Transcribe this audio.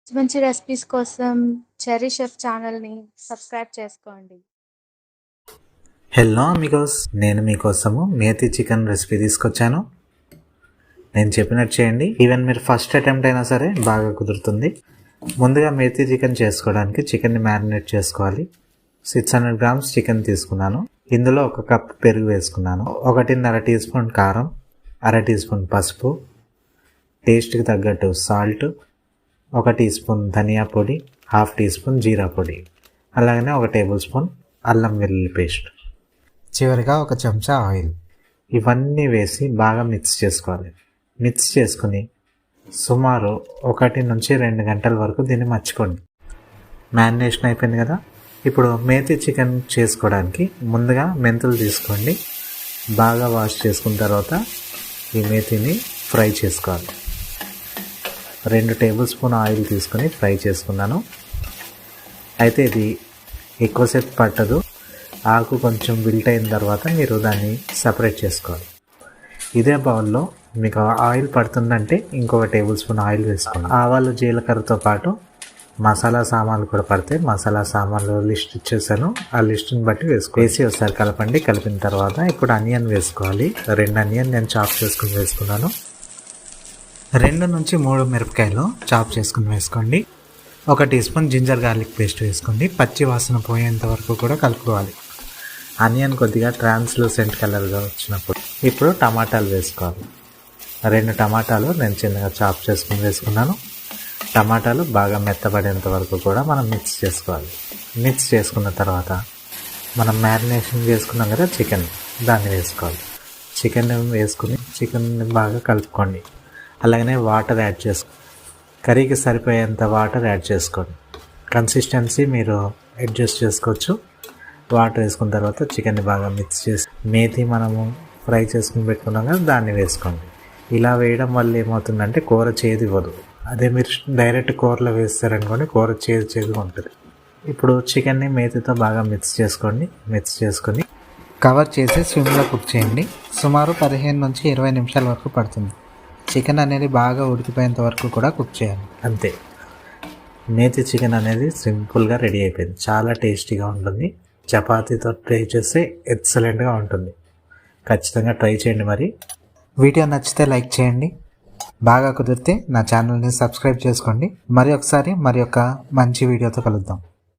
మంచి మంచి రెసిపీస్ కోసం చెర్రీ షెఫ్ ఛానల్‌ని సబ్స్క్రైబ్ చేసుకోండి. హలో అమిగోస్, నేను మీకోసము మేతి చికెన్ రెసిపీ తీసుకొచ్చాను. నేను చెప్పినట్టు చేయండి. ఈవెన్ మీరు ఫస్ట్ అటెంప్ట్ అయినా సరే బాగా కుదురుతుంది. ముందుగా మేతి చికెన్ చేసుకోవడానికి చికెన్ని మ్యారినేట్ చేసుకోవాలి. 600 గ్రామ్స్ చికెన్ తీసుకున్నాను. ఇందులో 1 కప్ పెరుగు వేసుకున్నాను. 1.5 టీ స్పూన్ కారం, 1/2 టీ స్పూన్ పసుపు, టేస్ట్కి తగ్గట్టు సాల్ట్, 1 టీ స్పూన్ ధనియా పొడి, 1/2 టీ స్పూన్ జీరా పొడి, అలాగనే 1 టేబుల్ స్పూన్ అల్లం వెల్లుల్లి పేస్ట్, చివరిగా 1 చెంచా ఆయిల్. ఇవన్నీ వేసి బాగా మిక్స్ చేసుకోవాలి. మిక్స్ చేసుకుని సుమారు 1 నుంచి 2 గంటల వరకు దీన్ని మర్చిపోండి. మ్యారినేషన్ అయిపోయింది కదా. ఇప్పుడు మేతి చికెన్ చేసుకోవడానికి ముందుగా మెంతులు తీసుకోండి. బాగా వాష్ చేసుకున్న తర్వాత ఈ మేతిని ఫ్రై చేసుకోవాలి. 2 టేబుల్ స్పూన్ ఆయిల్ తీసుకొని ఫ్రై చేసుకున్నాను. అయితే ఇది ఎక్కువసేపు పట్టదు. ఆకు కొంచెం విల్ట్ అయిన తర్వాత మీరు దాన్ని సపరేట్ చేసుకోవాలి. ఇదే బౌల్లో మీకు ఆయిల్ పడుతుందంటే ఇంకొక టేబుల్ స్పూన్ ఆయిల్ వేసుకోండి. ఆవాలు జీలకర్రతో పాటు మసాలా సామాన్లు కూడా పడతాయి. మసాలా సామాన్లు లిస్ట్ ఇచ్చేసాను. ఆ లిస్ట్ని బట్టి వేసి ఒకసారి కలపండి. కలిపిన తర్వాత ఇప్పుడు ఆనియన్ వేసుకోవాలి. 2 ఆనియన్ నేను చాప్ చేసుకుని వేసుకున్నాను. 2 నుంచి 3 మిరపకాయలు చాప్ చేసుకుని వేసుకోండి. 1 teaspoon ginger garlic paste వేసుకోండి. పచ్చి వాసన పోయేంత వరకు కూడా కలుపుకోవాలి. ఆనియన్ కొద్దిగా ట్రాన్స్లూసెంట్ కలర్గా వచ్చినప్పుడు ఇప్పుడు టమాటాలు వేసుకోవాలి. 2 టమాటాలు నేను చిన్నగా చాప్ చేసుకుని వేసుకున్నాను. టమాటాలు బాగా మెత్తబడేంత వరకు కూడా మనం మిక్స్ చేసుకోవాలి. మిక్స్ చేసుకున్న తర్వాత మనం మ్యారినేషన్ చేసుకున్నాం కదా చికెన్, దాన్ని వేసుకోవాలి. చికెన్ వేసుకుని చికెన్ని బాగా కలుపుకోండి. అలాగనే వాటర్ యాడ్ కర్రీకి సరిపోయేంత వాటర్ యాడ్ చేసుకోండి. కన్సిస్టెన్సీ మీరు అడ్జస్ట్ చేసుకోవచ్చు. వాటర్ వేసుకున్న తర్వాత చికెన్ని బాగా మిక్స్ చేసి మేతి మనము ఫ్రై చేసుకుని పెట్టుకున్నాం కదా, దాన్ని వేసుకోండి. ఇలా వేయడం వల్ల ఏమవుతుందంటే కూర చేదు ఇవ్వదు. అదే మీరు డైరెక్ట్ కూరలో వేస్తారనుకోండి, కూర చేదుగా ఉంటుంది. ఇప్పుడు చికెన్ని మేతితో బాగా మిక్స్ చేసుకోండి. మిక్స్ చేసుకొని కవర్ చేసి స్విమ్లో కుక్ చేయండి. సుమారు 15 నుంచి 20 నిమిషాల వరకు పడుతుంది. చికెన్ అనేది బాగా ఉడికిపోయేంత వరకు కూడా కుక్ చేయాలి. అంతే, మేతి చికెన్ అనేది సింపుల్గా రెడీ అయిపోయింది. చాలా టేస్టీగా ఉంటుంది. చపాతీతో ట్రై చేస్తే ఎక్సలెంట్గా ఉంటుంది. ఖచ్చితంగా ట్రై చేయండి. మరి వీడియో నచ్చితే లైక్ చేయండి. బాగా కుదిరితే నా ఛానల్ని సబ్స్క్రైబ్ చేసుకోండి. మరి ఒకసారి మరి ఒక మంచి వీడియోతో కలుద్దాం.